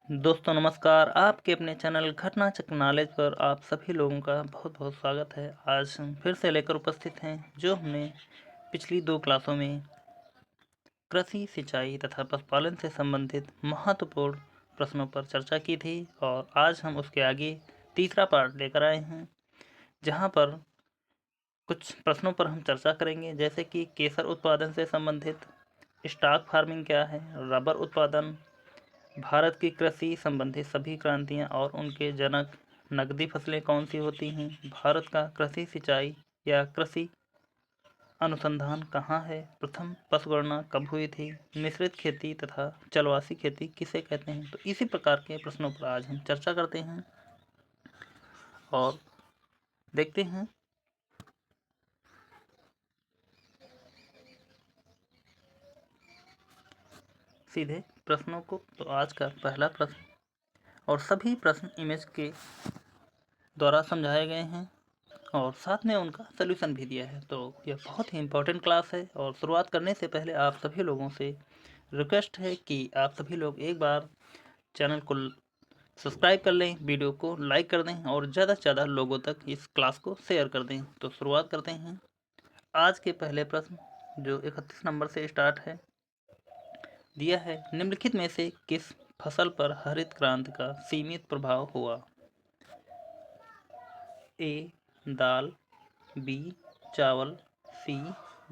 दोस्तों नमस्कार। आपके अपने चैनल घटना चक्र नॉलेज पर आप सभी लोगों का बहुत बहुत स्वागत है। आज हम फिर से लेकर उपस्थित हैं जो हमने पिछली 2 क्लासों में कृषि, सिंचाई तथा पशुपालन से संबंधित महत्वपूर्ण प्रश्नों पर चर्चा की थी और आज हम उसके आगे तीसरा पार्ट लेकर आए हैं, जहां पर कुछ प्रश्नों पर हम चर्चा करेंगे, जैसे कि केसर उत्पादन से संबंधित, स्टॉक फार्मिंग क्या है, रबर उत्पादन, भारत की कृषि संबंधी सभी क्रांतियाँ और उनके जनक, नकदी फसलें कौन सी होती हैं, भारत का कृषि सिंचाई या कृषि अनुसंधान कहाँ है, प्रथम पशुगणना कब हुई थी, मिश्रित खेती तथा जलवासी खेती किसे कहते हैं। तो इसी प्रकार के प्रश्नों पर आज हम चर्चा करते हैं और देखते हैं सीधे प्रश्नों को। तो आज का पहला प्रश्न, और सभी प्रश्न इमेज के द्वारा समझाए गए हैं और साथ में उनका सलूशन भी दिया है। तो यह बहुत ही इम्पोर्टेंट क्लास है और शुरुआत करने से पहले आप सभी लोगों से रिक्वेस्ट है कि आप सभी लोग एक बार चैनल को सब्सक्राइब कर लें, वीडियो को लाइक कर दें और ज़्यादा से ज़्यादा लोगों तक इस क्लास को शेयर कर दें। तो शुरुआत करते हैं। आज के पहले प्रश्न जो 31 नंबर से स्टार्ट है, दिया है निम्नलिखित में से किस फसल पर हरित क्रांति का सीमित प्रभाव हुआ। ए दाल, बी चावल, सी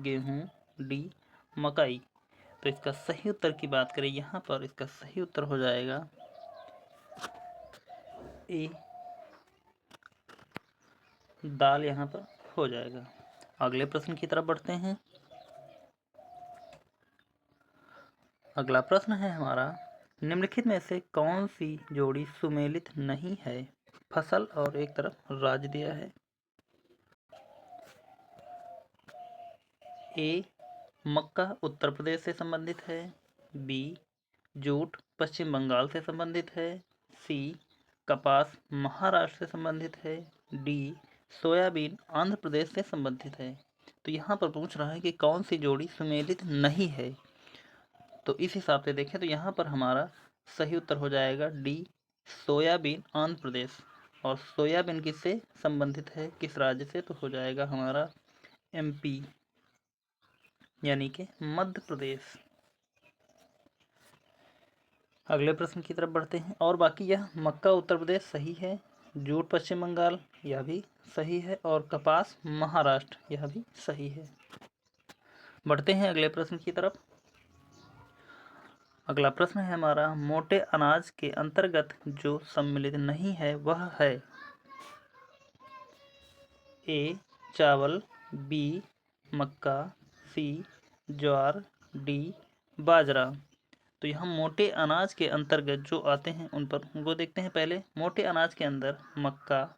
गेहूँ, डी मकई। तो इसका सही उत्तर की बात करें, यहाँ पर इसका सही उत्तर हो जाएगा ए दाल, यहाँ पर हो जाएगा। अगले प्रश्न की तरफ बढ़ते हैं। अगला प्रश्न है हमारा, निम्नलिखित में से कौन सी जोड़ी सुमेलित नहीं है। फसल और एक तरफ राज्य दिया है। ए मक्का उत्तर प्रदेश से संबंधित है, बी जूट पश्चिम बंगाल से संबंधित है, सी कपास महाराष्ट्र से संबंधित है, डी सोयाबीन आंध्र प्रदेश से संबंधित है। तो यहाँ पर पूछ रहा है कि कौन सी जोड़ी सुमेलित नहीं है। तो इस हिसाब से देखें तो यहाँ पर हमारा सही उत्तर हो जाएगा डी सोयाबीन आंध्र प्रदेश। और सोयाबीन किससे संबंधित है, किस राज्य से, तो हो जाएगा हमारा एमपी यानी कि मध्य प्रदेश। अगले प्रश्न की तरफ बढ़ते हैं। और बाकी यह मक्का उत्तर प्रदेश सही है, जूट पश्चिम बंगाल यह भी सही है और कपास महाराष्ट्र यह भी सही है। बढ़ते हैं अगले प्रश्न की तरफ। अगला प्रश्न है हमारा, मोटे अनाज के अंतर्गत जो सम्मिलित नहीं है वह है। ए चावल, बी मक्का, सी ज्वार, डी बाजरा। तो यहाँ मोटे अनाज के अंतर्गत जो आते हैं उन पर उनको देखते हैं। पहले मोटे अनाज के अंदर मक्का,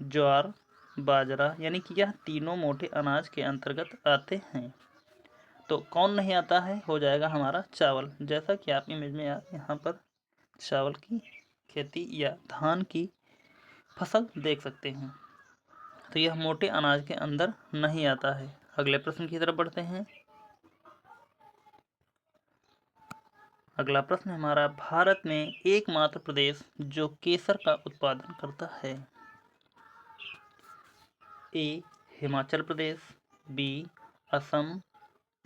ज्वार, बाजरा, यानी कि यह तीनों मोटे अनाज के अंतर्गत आते हैं। तो कौन नहीं आता है, हो जाएगा हमारा चावल। जैसा कि आप इमेज में यहाँ पर चावल की खेती या धान की फसल देख सकते हैं। तो यह मोटे अनाज के अंदर नहीं आता है। अगले प्रश्न की तरफ बढ़ते हैं। अगला प्रश्न हमारा, भारत में एकमात्र प्रदेश जो केसर का उत्पादन करता है। ए हिमाचल प्रदेश, बी असम,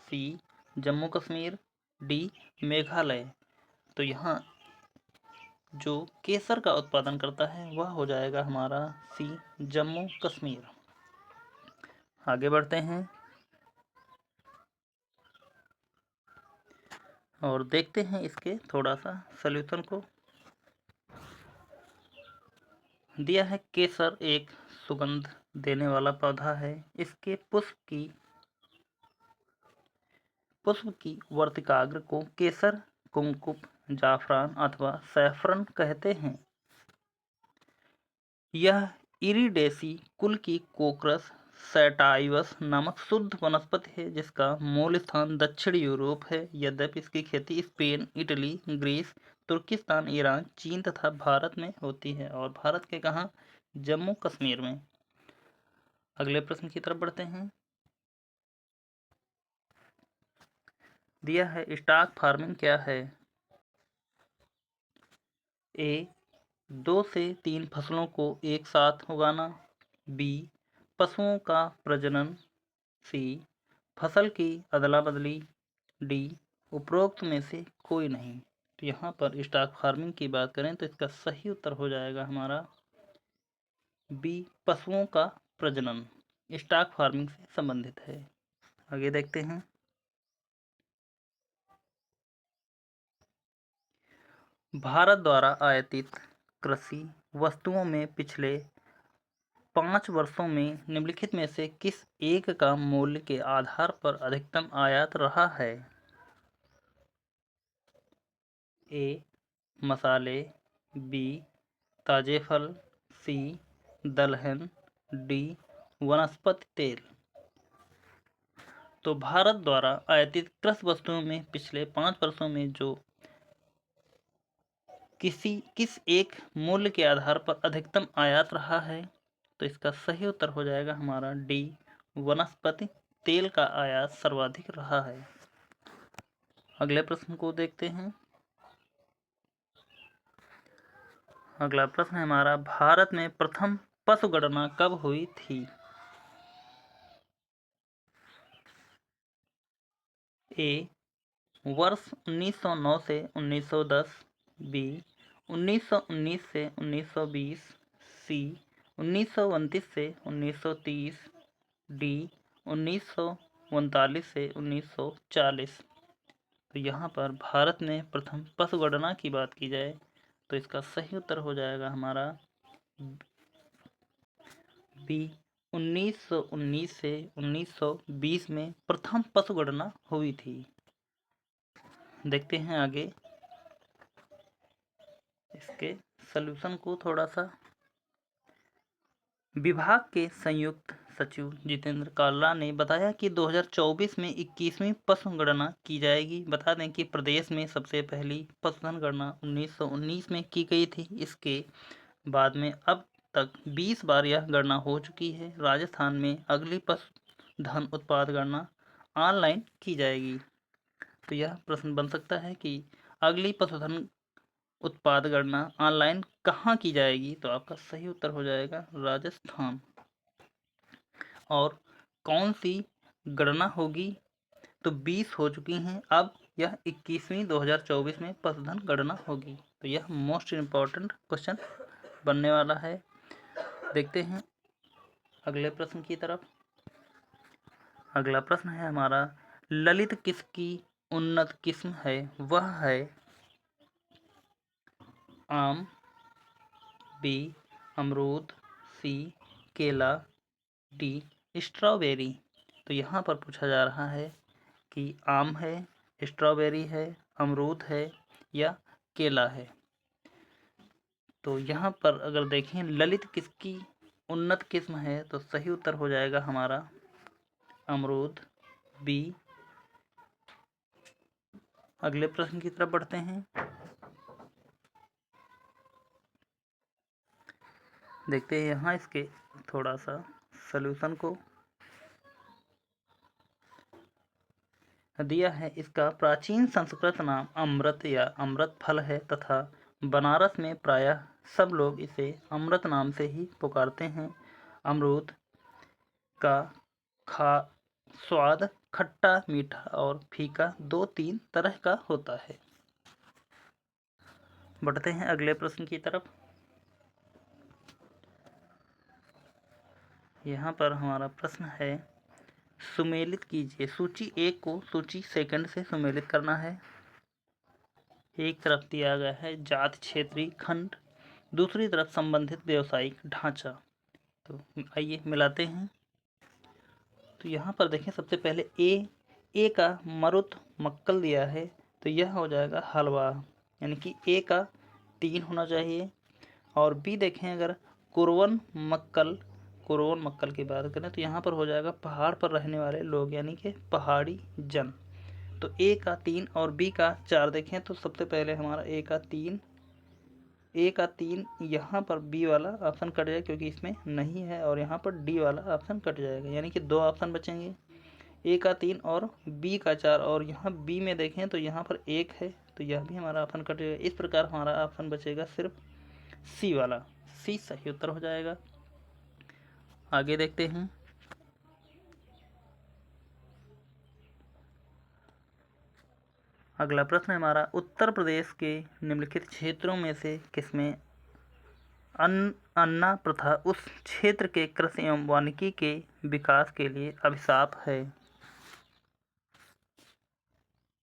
सी जम्मू कश्मीर, डी मेघालय। तो यहाँ जो केसर का उत्पादन करता है वह हो जाएगा हमारा सी जम्मू कश्मीर। आगे बढ़ते हैं और देखते हैं इसके थोड़ा सा सॉल्यूशन को। दिया है केसर एक सुगंध देने वाला पौधा है। इसके पुष्प की वर्तिकाग्र को केसर, कुंकुम, जाफरान अथवा सैफरन कहते हैं। यह इरिडेसी कुल की कोकरस सैटाइवस नामक शुद्ध वनस्पति है जिसका मूल स्थान दक्षिण यूरोप है। यद्यपि इसकी खेती स्पेन, इटली, ग्रीस, तुर्किस्तान, ईरान, चीन तथा भारत में होती है। और भारत के कहाँ, जम्मू कश्मीर में। अगले प्रश्न की तरफ बढ़ते हैं। दिया है स्टॉक फार्मिंग क्या है। ए 2 से 3 फसलों को एक साथ उगाना। बी पशुओं का प्रजनन। सी फसल की अदला बदली। डी उपरोक्त में से कोई नहीं। तो यहाँ पर स्टॉक फार्मिंग की बात करें तो इसका सही उत्तर हो जाएगा हमारा बी पशुओं का प्रजनन स्टॉक फार्मिंग से संबंधित है। आगे देखते हैं। भारत द्वारा आयातित कृषि वस्तुओं में पिछले 5 वर्षों में निम्नलिखित में से किस एक का मूल्य के आधार पर अधिकतम आयात रहा है? ए मसाले। बी ताजे फल। सी दलहन। डी वनस्पति तेल। तो भारत द्वारा आयातित कृषि वस्तुओं में पिछले 5 वर्षों में जो किस एक मूल्य के आधार पर अधिकतम आयात रहा है, तो इसका सही उत्तर हो जाएगा हमारा डी वनस्पति तेल का आयात सर्वाधिक रहा है। अगले प्रश्न को देखते हैं। अगला प्रश्न है हमारा भारत में प्रथम पशु गणना कब हुई थी? ए वर्ष 1909 से 1910। बी 1919 से 1920। सी 1929 से 1930। डी 1939 से 1940। तो यहाँ पर भारत में प्रथम पशु गणना की बात की जाए तो इसका सही उत्तर हो जाएगा हमारा बी 1919 से 1920 में प्रथम पशु गणना हुई थी। देखते हैं आगे इसके सलूशन को थोड़ा सा। विभाग के संयुक्त सचिव जितेंद्र काल्ला ने बताया कि 2024 में 21वीं पशु गणना की जाएगी। बता दें कि प्रदेश में सबसे पहली पशुधन गणना 1919 में की गई थी। इसके बाद में अब तक 20 बार यह गणना हो चुकी है। राजस्थान में अगली पशुधन उत्पाद गणना ऑनलाइन की जाएगी। तो यह प्रश्न बन सकता है कि अगली पशुधन उत्पाद गणना ऑनलाइन कहाँ की जाएगी? तो आपका सही उत्तर हो जाएगा राजस्थान। और कौन सी गणना होगी? तो 20 हो चुकी हैं, अब यह 21वीं 2024 में पशुधन गणना होगी। तो यह मोस्ट इम्पॉर्टेंट क्वेश्चन बनने वाला है। देखते हैं अगले प्रश्न की तरफ। अगला प्रश्न है हमारा ललित किसकी उन्नत किस्म है? वह है आम। बी अमरूद। सी केला। D strawberry. तो यहाँ पर पूछा जा रहा है कि आम है, स्ट्रॉबेरी है, अमरूद है या केला है। तो यहाँ पर अगर देखें ललित किसकी उन्नत किस्म है तो सही उत्तर हो जाएगा हमारा अमरूद बी। अगले प्रश्न की तरफ बढ़ते हैं। देखते हैं यहाँ इसके थोड़ा सा सलूशन को दिया है। इसका प्राचीन संस्कृत नाम अमृत या अमृत फल है तथा बनारस में प्रायः सब लोग इसे अमृत नाम से ही पुकारते हैं। अमरूद का स्वाद खट्टा, मीठा और फीका 2-3 तरह का होता है। बढ़ते हैं अगले प्रश्न की तरफ। यहाँ पर हमारा प्रश्न है सुमेलित कीजिए। सूची 1 को सूची 2 से सुमेलित करना है। एक तरफ दिया गया है जाति क्षेत्रीय खंड, दूसरी तरफ संबंधित व्यवसायिक ढांचा। तो आइए मिलाते हैं। तो यहाँ पर देखें सबसे पहले ए का मरुत मक्कल दिया है तो यह हो जाएगा हलवा, यानी कि ए का 3 होना चाहिए। और बी देखें अगर कुरवन मक्कल की बात करें तो यहाँ पर हो जाएगा पहाड़ पर रहने वाले लोग, यानी कि पहाड़ी जन। तो ए का 3 और बी का 4 देखें तो सबसे पहले हमारा ए का 3 यहाँ पर बी वाला ऑप्शन कट जाएगा क्योंकि इसमें नहीं है और यहाँ पर डी वाला ऑप्शन कट जाएगा, यानी कि 2 ऑप्शन बचेंगे। ए का 3 और बी का 4, और यहाँ बी में देखें तो यहाँ पर 1 है, तो यह भी हमारा ऑप्शन कटेगा। इस प्रकार हमारा ऑप्शन बचेगा सिर्फ सी वाला, सी सही उत्तर हो जाएगा। आगे देखते हैं। अगला प्रश्न है हमारा, उत्तर प्रदेश के निम्नलिखित क्षेत्रों में से किसमें अन्ना प्रथा उस क्षेत्र के कृषि एवं वानिकी के विकास के लिए अभिशाप है?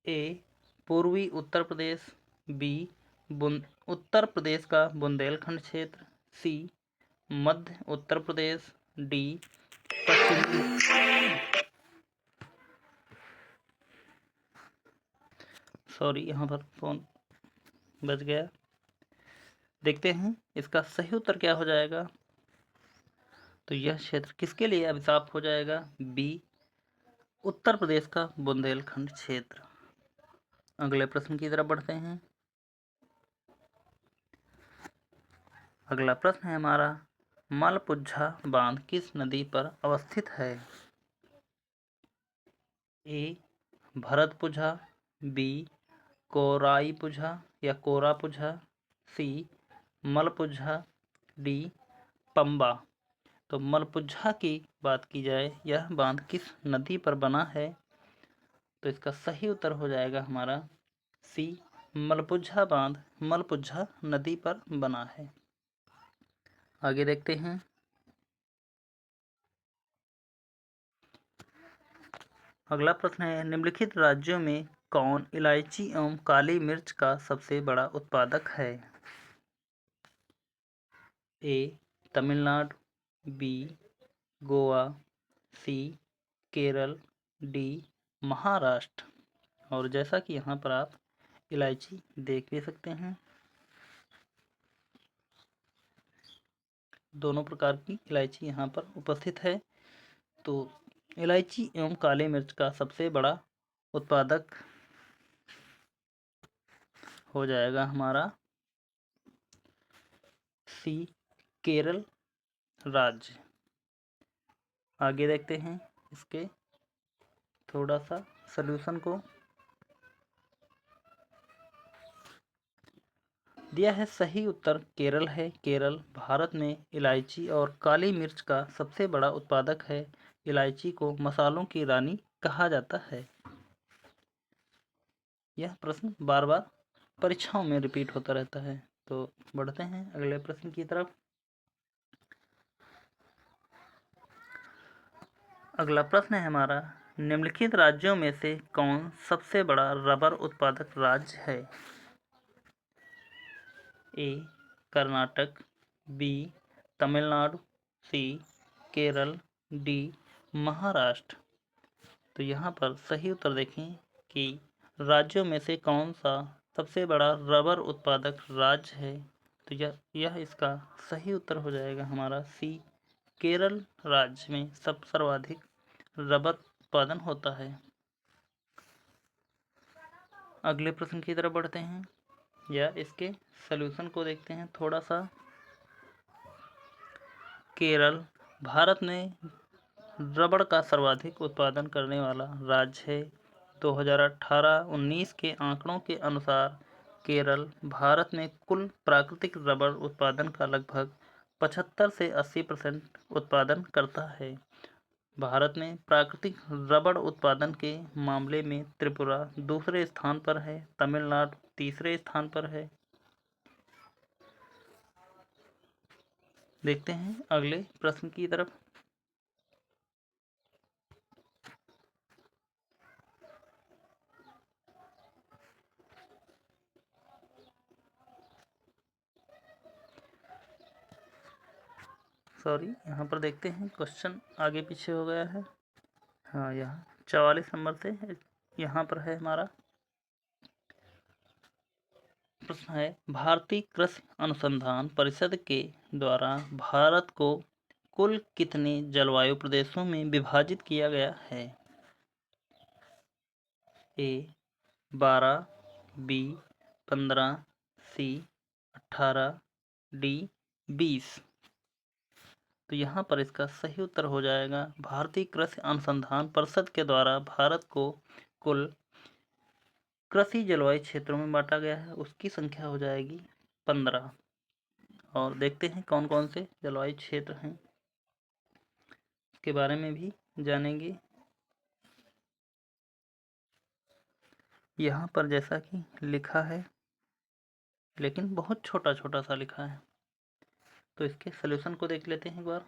ए पूर्वी उत्तर प्रदेश, बी उत्तर प्रदेश का बुंदेलखंड क्षेत्र, सी मध्य उत्तर प्रदेश, डी पश्चिमी, सॉरी यहाँ पर फोन बच गया। देखते हैं इसका सही उत्तर क्या हो जाएगा। तो यह क्षेत्र किसके लिए अभिशाप हो जाएगा? बी उत्तर प्रदेश का बुंदेलखंड क्षेत्र। अगले प्रश्न की तरफ बढ़ते हैं। अगला प्रश्न है हमारा, मलपुझा बांध किस नदी पर अवस्थित है? ए भरतपुझा, बी कोराईपुझा या कोरापुझा, सी मलपुझा, डी पंबा। तो मलपुझा की बात की जाए, यह बांध किस नदी पर बना है? तो इसका सही उत्तर हो जाएगा हमारा सी मलपुझा बांध मलपुझा नदी पर बना है। आगे देखते हैं। अगला प्रश्न है, निम्नलिखित राज्यों में कौन इलायची एवं काली मिर्च का सबसे बड़ा उत्पादक है? ए तमिलनाडु, बी गोवा, सी केरल, डी महाराष्ट्र। और जैसा कि यहाँ पर आप इलायची देख भी सकते हैं, दोनों प्रकार की इलायची यहाँ पर उपस्थित है। तो इलायची एवं काली मिर्च का सबसे बड़ा उत्पादक हो जाएगा हमारा सी केरल राज्य। आगे देखते हैं इसके थोड़ा सा सलूशन को। दिया है सही उत्तर केरल है। केरल भारत में इलायची और काली मिर्च का सबसे बड़ा उत्पादक है। इलायची को मसालों की रानी कहा जाता है। यह प्रश्न बार बार परीक्षाओं में रिपीट होता रहता है। तो बढ़ते हैं अगले प्रश्न की तरफ। अगला प्रश्न है हमारा, निम्नलिखित राज्यों में से कौन सबसे बड़ा रबर उत्पादक राज्य है? ए कर्नाटक, बी तमिलनाडु, सी केरल, डी महाराष्ट्र। तो यहाँ पर सही उत्तर देखें कि राज्यों में से कौन सा सबसे बड़ा रबर उत्पादक राज्य है। तो यह इसका सही उत्तर हो जाएगा हमारा सी केरल राज्य में सर्वाधिक रबर उत्पादन होता है। अगले प्रश्न की तरफ बढ़ते हैं, या इसके सलूशन को देखते हैं थोड़ा सा। केरल भारत में रबड़ का सर्वाधिक उत्पादन करने वाला राज्य है। 2018-19 के आंकड़ों के अनुसार केरल भारत में कुल प्राकृतिक रबड़ उत्पादन का लगभग 75 से 80% उत्पादन करता है। भारत में प्राकृतिक रबड़ उत्पादन के मामले में त्रिपुरा दूसरे स्थान पर है, तमिलनाडु तीसरे स्थान पर है। देखते हैं अगले प्रश्न की तरफ। सॉरी यहाँ पर देखते हैं क्वेश्चन आगे पीछे हो गया है। हाँ, यहाँ 44 नंबर से यहाँ पर है हमारा प्रश्न है, भारतीय कृषि अनुसंधान परिषद के द्वारा भारत को कुल कितने जलवायु प्रदेशों में विभाजित किया गया है? ए 12, बी 15, सी 18, डी 20। तो यहाँ पर इसका सही उत्तर हो जाएगा भारतीय कृषि अनुसंधान परिषद के द्वारा भारत को कुल कृषि जलवायु क्षेत्रों में बांटा गया है, उसकी संख्या हो जाएगी 15। और देखते हैं कौन कौन से जलवायु क्षेत्र हैं, इसके बारे में भी जानेंगे। यहाँ पर जैसा कि लिखा है, लेकिन बहुत छोटा छोटा सा लिखा है, तो इसके सलूशन को देख लेते हैं एक बार।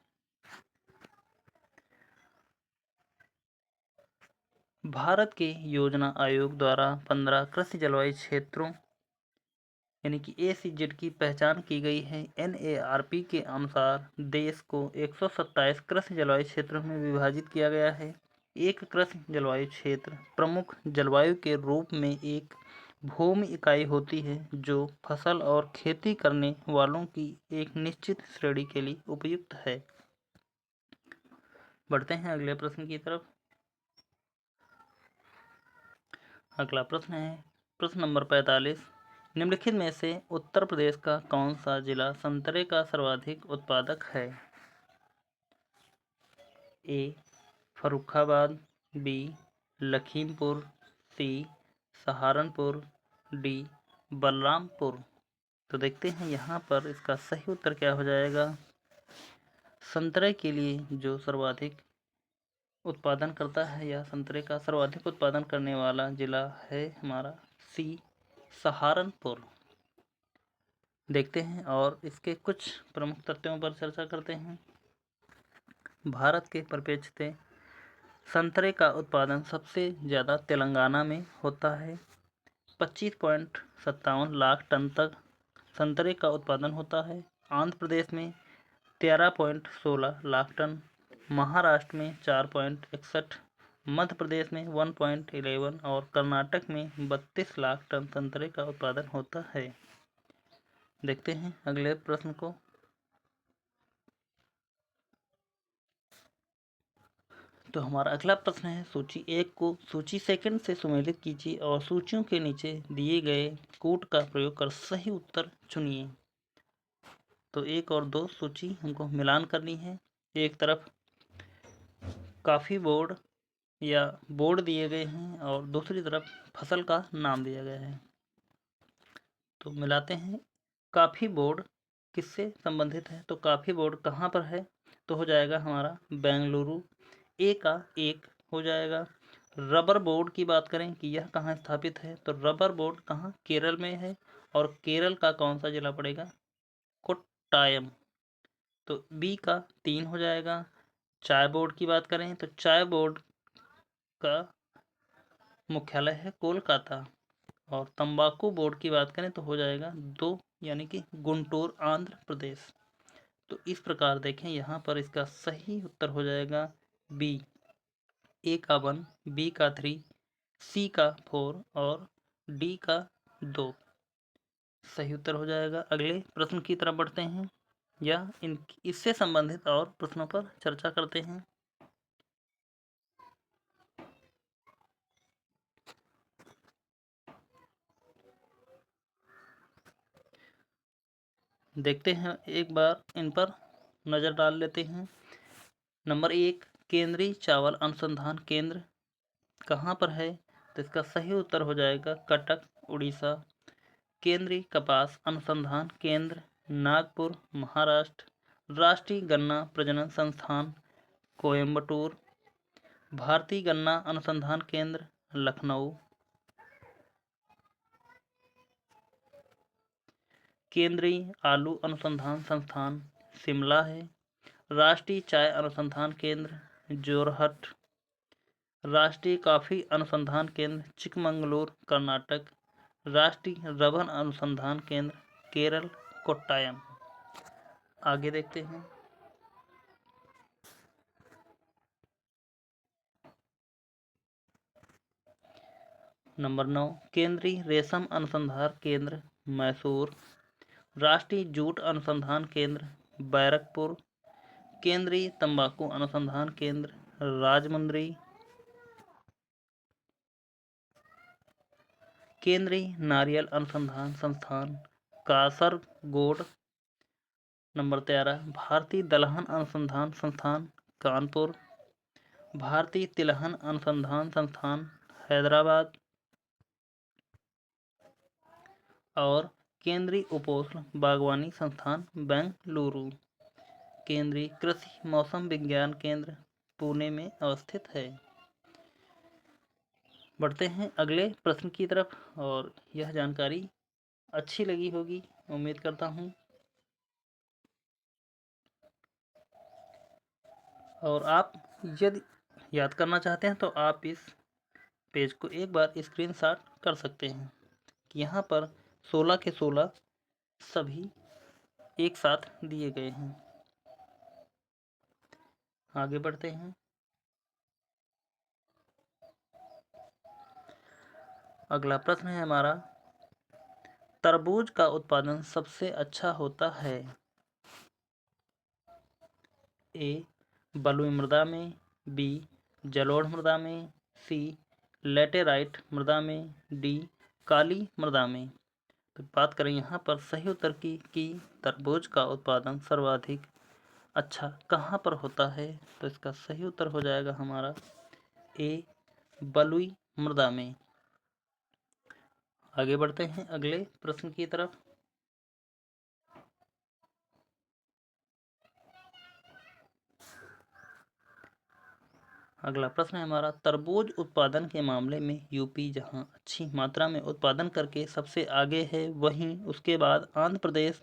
भारत के योजना आयोग द्वारा 15 कृषि जलवायु क्षेत्रों यानी कि ACZ की पहचान की गई है। NARP के अनुसार देश को 127 कृषि जलवायु क्षेत्रों में विभाजित किया गया है। एक कृषि जलवायु क्षेत्र प्रमुख जलवायु के रूप में एक भूमि इकाई होती है जो फसल और खेती करने वालों की एक निश्चित श्रेणी के लिए उपयुक्त है। बढ़ते हैं अगले प्रश्न की तरफ। अगला प्रश्न है प्रश्न नंबर 45। निम्नलिखित में से उत्तर प्रदेश का कौन सा जिला संतरे का सर्वाधिक उत्पादक है? ए फर्रुखाबाद, बी लखीमपुर, सी सहारनपुर, डी बलरामपुर। तो देखते हैं यहाँ पर इसका सही उत्तर क्या हो जाएगा। संतरे के लिए जो सर्वाधिक उत्पादन करता है या संतरे का सर्वाधिक उत्पादन करने वाला जिला है हमारा सी सहारनपुर। देखते हैं और इसके कुछ प्रमुख तथ्यों पर चर्चा करते हैं। भारत के परिप्रेक्ष्य से संतरे का उत्पादन सबसे ज़्यादा तेलंगाना में होता है। 25.57 लाख टन तक संतरे का उत्पादन होता है। आंध्र प्रदेश में 13.16 लाख टन, महाराष्ट्र में 4.61, मध्य प्रदेश में 1.11 और कर्नाटक में 32 लाख टन संतरे का उत्पादन होता है। देखते हैं अगले प्रश्न को। तो हमारा अगला प्रश्न है सूची 1 को सूची सेकंड से सुमेलित कीजिए और सूचियों के नीचे दिए गए कोड का प्रयोग कर सही उत्तर चुनिए। तो 1 और 2 सूची हमको मिलान करनी है। एक तरफ काफ़ी बोर्ड या बोर्ड दिए गए हैं और दूसरी तरफ फसल का नाम दिया गया है। तो मिलाते हैं। काफ़ी बोर्ड किससे संबंधित है? तो काफ़ी बोर्ड कहाँ पर है? तो हो जाएगा हमारा बेंगलुरु। ए का 1 हो जाएगा। रबर बोर्ड की बात करें कि यह कहाँ स्थापित है, तो रबर बोर्ड कहाँ? केरल में है। और केरल का कौन सा जिला पड़ेगा? कोट्टायम। तो बी का 3 हो जाएगा। चाय बोर्ड की बात करें तो चाय बोर्ड का मुख्यालय है कोलकाता। और तंबाकू बोर्ड की बात करें तो हो जाएगा 2 यानी कि गुंटूर आंध्र प्रदेश। तो इस प्रकार देखें यहाँ पर इसका सही उत्तर हो जाएगा बी। ए का 1, बी का 3, सी का 4 और डी का 2 सही उत्तर हो जाएगा। अगले प्रश्न की तरफ बढ़ते हैं या इससे संबंधित और प्रश्नों पर चर्चा करते हैं। देखते हैं एक बार इन पर नज़र डाल लेते हैं। नंबर 1 केंद्रीय चावल अनुसंधान केंद्र कहाँ पर है? तो इसका सही उत्तर हो जाएगा कटक उड़ीसा। केंद्रीय कपास अनुसंधान केंद्र नागपुर महाराष्ट्र। राष्ट्रीय गन्ना प्रजनन संस्थान कोयम्बटूर। भारतीय गन्ना अनुसंधान केंद्र लखनऊ। केंद्रीय आलू अनुसंधान संस्थान शिमला है। राष्ट्रीय चाय अनुसंधान केंद्र जोरहट। राष्ट्रीय कॉफी अनुसंधान केंद्र चिकमंगलूर कर्नाटक। राष्ट्रीय रबर अनुसंधान केंद्र केरल कोट्टायम। आगे देखते हैं। नंबर 9 केंद्रीय रेशम अनुसंधान केंद्र मैसूर। राष्ट्रीय जूट अनुसंधान केंद्र बैरकपुर। केंद्रीय तंबाकू अनुसंधान केंद्र राजमुंद्री। केंद्रीय नारियल अनुसंधान संस्थान कासरगोड। नंबर 13 भारतीय दलहन अनुसंधान संस्थान कानपुर, भारतीय तिलहन अनुसंधान संस्थान हैदराबाद और केंद्रीय उपोष्ण बागवानी संस्थान बेंगलुरु। केंद्रीय कृषि मौसम विज्ञान केंद्र पुणे में अवस्थित है। बढ़ते हैं अगले प्रश्न की तरफ और यह जानकारी अच्छी लगी होगी उम्मीद करता हूँ। और आप यदि याद करना चाहते हैं तो आप इस पेज को एक बार स्क्रीनशॉट कर सकते हैं कि यहाँ पर 16 के 16 सभी एक साथ दिए गए हैं। आगे बढ़ते हैं। अगला प्रश्न है हमारा, तरबूज का उत्पादन सबसे अच्छा होता है। ए बलुई मृदा में, बी जलोढ़ मृदा में, सी लैटेराइट मृदा में, डी काली मृदा में। तो बात करें यहाँ पर सही उत्तर की कि तरबूज का उत्पादन सर्वाधिक अच्छा कहाँ पर होता है, तो इसका सही उत्तर हो जाएगा हमारा ए बलुई मृदा में। आगे बढ़ते हैं अगले प्रश्न की तरफ। अगला प्रश्न है हमारा, तरबूज उत्पादन के मामले में यूपी जहां अच्छी मात्रा में उत्पादन करके सबसे आगे है, वहीं उसके बाद आंध्र प्रदेश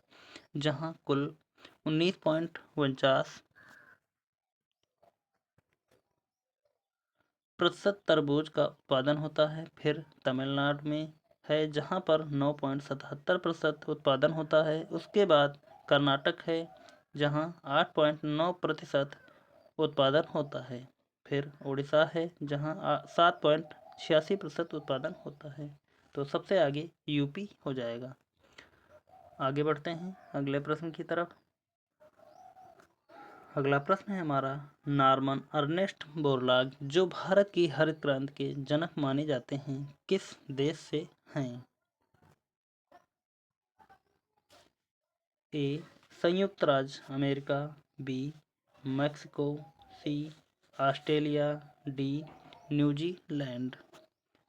जहां कुल 19.49% तरबूज का उत्पादन होता है। फिर तमिलनाडु में है जहां पर 9.77% उत्पादन होता है। उसके बाद कर्नाटक है जहां 8.9% उत्पादन होता है। फिर उड़ीसा है जहां 7.86% उत्पादन होता है। तो सबसे आगे यूपी हो जाएगा। आगे बढ़ते हैं अगले प्रश्न की तरफ। अगला प्रश्न है हमारा, नॉर्मन अर्नेस्ट बोरलाग जो भारत की हरित क्रांति के जनक माने जाते हैं, किस देश से हैं? ए संयुक्त राज्य अमेरिका, बी मैक्सिको, सी ऑस्ट्रेलिया, डी न्यूजीलैंड।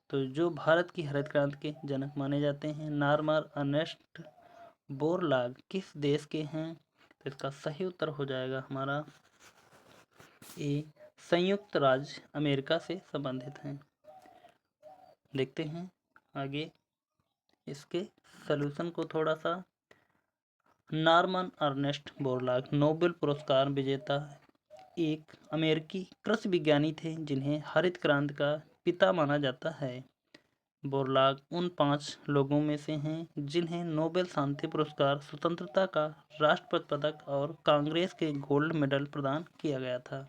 तो जो भारत की हरित क्रांति के जनक माने जाते हैं नॉर्मन अर्नेस्ट बोरलाग किस देश के हैं? तो इसका सही उत्तर हो जाएगा हमारा ए संयुक्त राज्य अमेरिका से संबंधित हैं। देखते हैं आगे इसके सलूशन को थोड़ा सा। नॉर्मन अर्नेस्ट बोरलाग नोबेल पुरस्कार विजेता एक अमेरिकी कृषि विज्ञानी थे जिन्हें हरित क्रांति का पिता माना जाता है। बोरलाग उन 5 लोगों में से हैं जिन्हें नोबेल शांति पुरस्कार, स्वतंत्रता का राष्ट्रपति पदक और कांग्रेस के गोल्ड मेडल प्रदान किया गया था।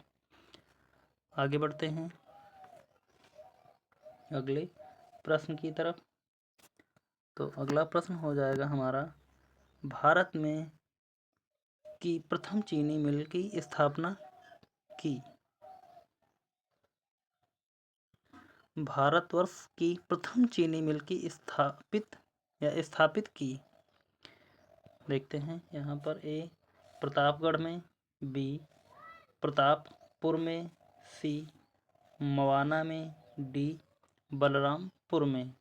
आगे बढ़ते हैं अगले प्रश्न की तरफ। तो अगला प्रश्न हो जाएगा हमारा, भारत में की प्रथम चीनी मिल की स्थापना की। भारतवर्ष की प्रथम चीनी मिल की स्थापित की। देखते हैं यहाँ पर ए प्रतापगढ़ में, बी प्रतापपुर में, सी मवाना में, डी बलरामपुर में।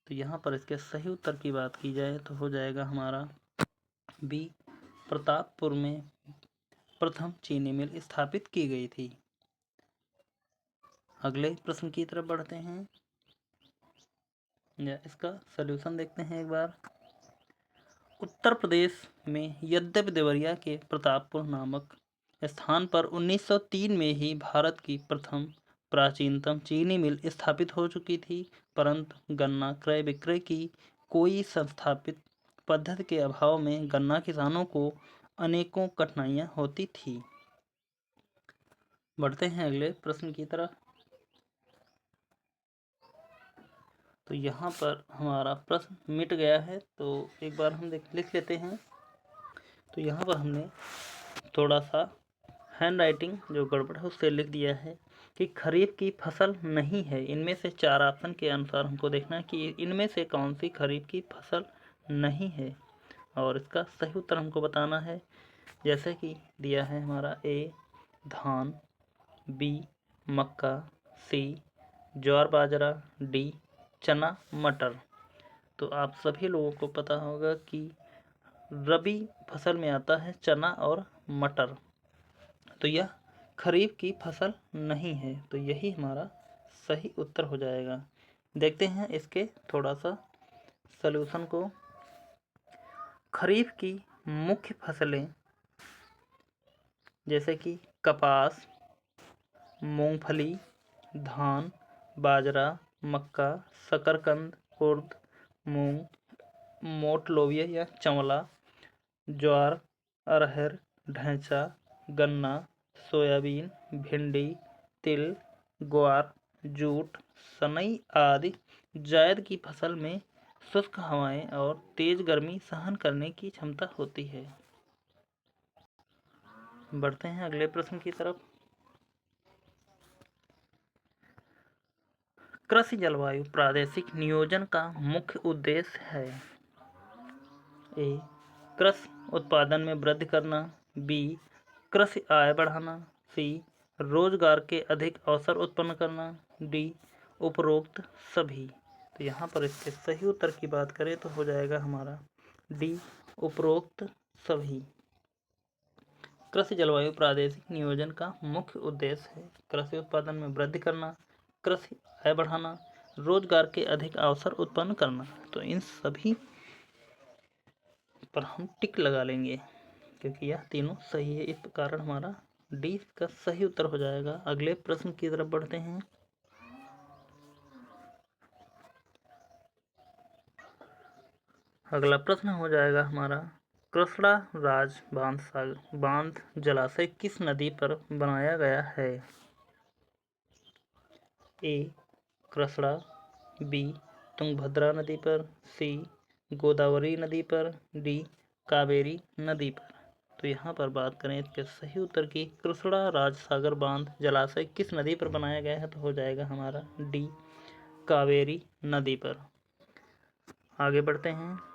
तो यहाँ पर इसके सही उत्तर की बात की जाए तो हो जाएगा हमारा बी प्रतापपुर में प्रथम चीनी मिल स्थापित की गई थी। अगले प्रश्न की तरफ बढ़ते हैं या इसका सलूशन देखते हैं एक बार। उत्तर प्रदेश में यद्यपि देवरिया के प्रतापपुर नामक स्थान पर 1903 में ही भारत की प्रथम प्राचीनतम चीनी मिल स्थापित हो चुकी थी, परंतु गन्ना क्रय विक्रय की कोई संस्थापित पद्धति के अभाव में गन्ना किसानों को अनेकों कठिनाइयां होती थी। बढ़ते हैं अगले प्रश्न की तरफ। तो यहाँ पर हमारा प्रश्न मिट गया है, तो एक बार हम लिख लेते हैं। तो यहाँ पर हमने थोड़ा सा हैंड राइटिंग जो गड़बड़ है उससे लिख दिया है कि खरीफ की फसल नहीं है। इनमें से 4 ऑप्शन के अनुसार हमको देखना है कि इनमें से कौन सी खरीफ की फसल नहीं है और इसका सही उत्तर हमको बताना है। जैसे कि दिया है हमारा ए धान, बी मक्का, सी ज्वार बाजरा, डी चना मटर। तो आप सभी लोगों को पता होगा कि रबी फसल में आता है चना और मटर, तो यह खरीफ की फसल नहीं है, तो यही हमारा सही उत्तर हो जाएगा। देखते हैं इसके थोड़ा सा सलूशन को। खरीफ की मुख्य फसलें जैसे कि कपास, मूंगफली, धान, बाजरा, मक्का, शकरकंद, उर्द, मूंग, मोठ लोबिया या चंवला, ज्वार, अरहर, ढैंचा, गन्ना, सोयाबीन, भिंडी, तिल, ग्वार, जूट, सनई आदि जायद की फसल में शुष्क हवाएं और तेज गर्मी सहन करने की क्षमता होती है। बढ़ते हैं अगले प्रश्न की तरफ। कृषि जलवायु प्रादेशिक नियोजन का मुख्य उद्देश्य है। ए कृषि उत्पादन में वृद्धि करना, बी कृषि आय बढ़ाना, सी रोजगार के अधिक अवसर उत्पन्न करना, डी उपरोक्त सभी। तो यहाँ पर इसके सही उत्तर की बात करें तो हो जाएगा हमारा डी उपरोक्त सभी। कृषि जलवायु प्रादेशिक नियोजन का मुख्य उद्देश्य है कृषि उत्पादन में वृद्धि करना, कृषि आय बढ़ाना, रोजगार के अधिक अवसर उत्पन्न करना। तो इन सभी पर हम टिक लगा लेंगे क्योंकि यह तीनों सही है, इस कारण हमारा डी का सही उत्तर हो जाएगा। अगले प्रश्न की तरफ बढ़ते हैं। अगला प्रश्न हो जाएगा हमारा कृष्णा राज बांध जलाशय किस नदी पर बनाया गया है। ए कृष्णा, बी तुंगभद्रा नदी पर, सी गोदावरी नदी पर, डी कावेरी नदी पर। तो यहाँ पर बात करें इसके सही उत्तर की, कृष्णा राजसागर बांध जलाशय किस नदी पर बनाया गया है, तो हो जाएगा हमारा डी कावेरी नदी पर। आगे बढ़ते हैं।